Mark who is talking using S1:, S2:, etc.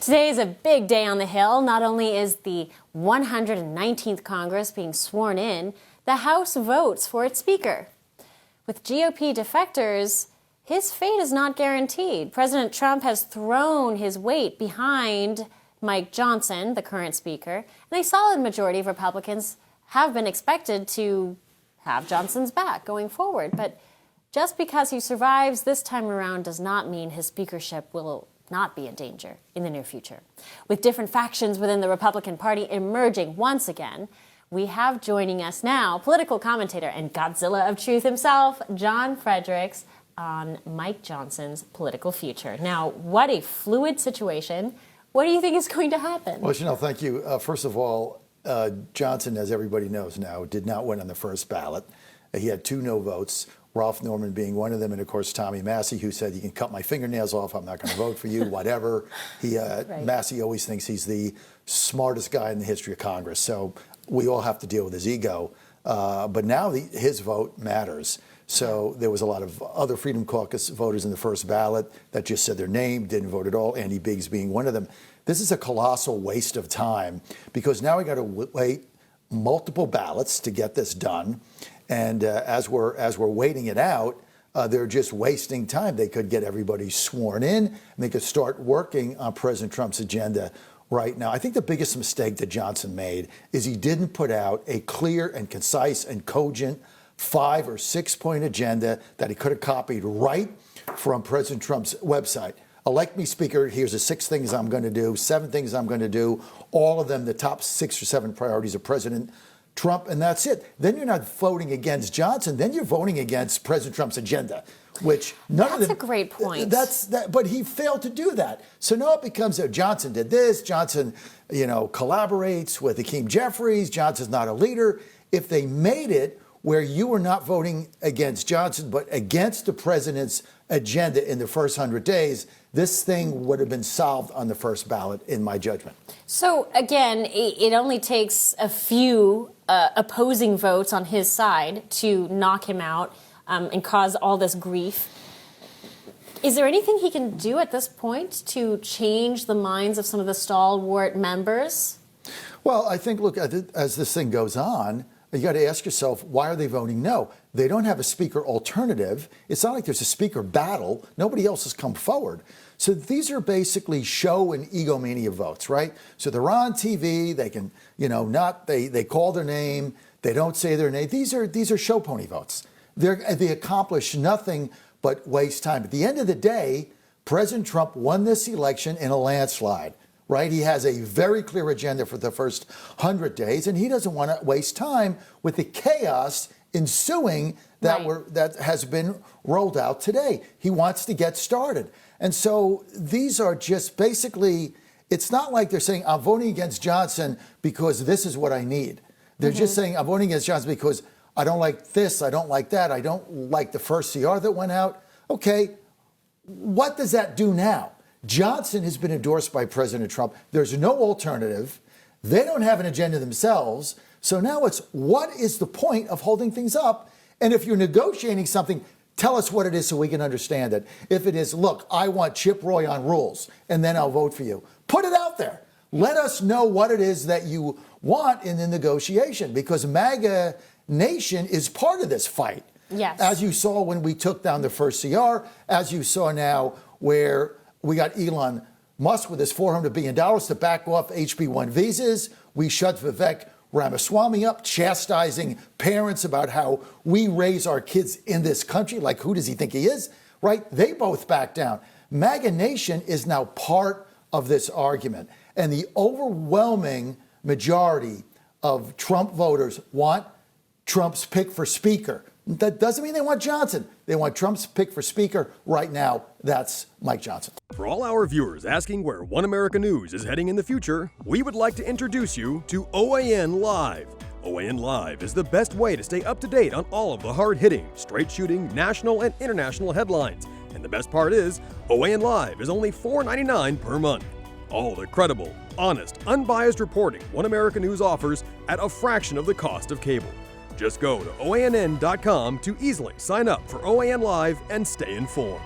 S1: Today is a big day on the Hill. Not only is the 119th Congress being sworn in, the House votes for its Speaker. With GOP defectors, his fate is not guaranteed. President Trump has thrown his weight behind Mike Johnson, the current Speaker, and a solid majority of Republicans have been expected to have Johnson's back going forward. But just because he survives this time around does not mean his speakership will not be in danger in the near future. With different factions within the Republican Party emerging once again, we have joining us now political commentator and Godzilla of truth himself, John Fredericks, on Mike Johnson's political future. Now, what a fluid situation. What do you think is going to happen?
S2: Well, Chanel, thank you. First of all, Johnson, as everybody knows now, did not win on the first ballot. He had 2 no votes, Ralph Norman being one of them, and of course Tommy Massey, who said, "You can cut my fingernails off, I'm not going to vote for you," whatever. Right. Massey always thinks he's the smartest guy in the history of Congress, so we all have to deal with his ego. But now his vote matters. So there was a lot of other Freedom Caucus voters in the first ballot that just said their name, didn't vote at all, Andy Biggs being one of them. This is a colossal waste of time because now we got to wait multiple ballots to get this done. And as we're waiting it out, they're just wasting time. They could get everybody sworn in, and they could start working on President Trump's agenda right now. I think the biggest mistake that Johnson made is he didn't put out a clear and concise and cogent 5 or 6 point agenda that he could have copied right from President Trump's website. Elect me Speaker, here's the 6 things I'm going to do, 7 things I'm going to do, all of them the top 6 or 7 priorities of President Trump, and that's it. Then you're not voting against Johnson, then you're voting against President Trump's agenda, which none of them.
S1: That's a great point.
S2: But he failed to do that. So now it becomes Johnson did this, Johnson, collaborates with Hakeem Jeffries, Johnson's not a leader. If they made it where you were not voting against Johnson, but against the president's agenda in the first 100 days, this thing would have been solved on the first ballot, in my judgment.
S1: So, again, it only takes a few opposing votes on his side to knock him out and cause all this grief. Is there anything he can do at this point to change the minds of some of the stalwart members?
S2: Well, I think, look, as this thing goes on, you got to ask yourself, why are they voting no? They don't have a speaker alternative. It's not like there's a speaker battle. Nobody else has come forward. So these are basically show and egomania votes, right? So they're on TV. They can, they call their name. They don't say their name. These are show pony votes. They accomplish nothing but waste time. At the end of the day, President Trump won this election in a landslide. Right? He has a very clear agenda for the first 100 days, and he doesn't want to waste time with the chaos ensuing that has been rolled out today. He wants to get started. And so these are just basically, it's not like they're saying, I'm voting against Johnson because this is what I need. They're just saying, I'm voting against Johnson because I don't like this, I don't like that, I don't like the first CR that went out. Okay, what does that do now? Johnson has been endorsed by President Trump. There's no alternative. They don't have an agenda themselves. So now it's, what is the point of holding things up? And if you're negotiating something, tell us what it is so we can understand it. If it is, look, I want Chip Roy on rules, and then I'll vote for you. Put it out there. Let us know what it is that you want in the negotiation, because MAGA Nation is part of this fight.
S1: Yes.
S2: As you saw when we took down the first CR, as you saw now where we got Elon Musk with his $400 billion to back off HB1 visas. We shut Vivek Ramaswamy up, chastising parents about how we raise our kids in this country. Like, who does he think he is? Right? They both back down. MAGA Nation is now part of this argument. And the overwhelming majority of Trump voters want Trump's pick for Speaker. That doesn't mean they want Johnson. They want Trump's pick for Speaker right now. That's Mike Johnson.
S3: For all our viewers asking where One America News is heading in the future, we would like to introduce you to OAN Live. OAN Live is the best way to stay up to date on all of the hard-hitting, straight-shooting, national and international headlines. And the best part is, OAN Live is only $4.99 per month. All the credible, honest, unbiased reporting One America News offers at a fraction of the cost of cable. Just go to OANN.com to easily sign up for OAN Live and stay informed.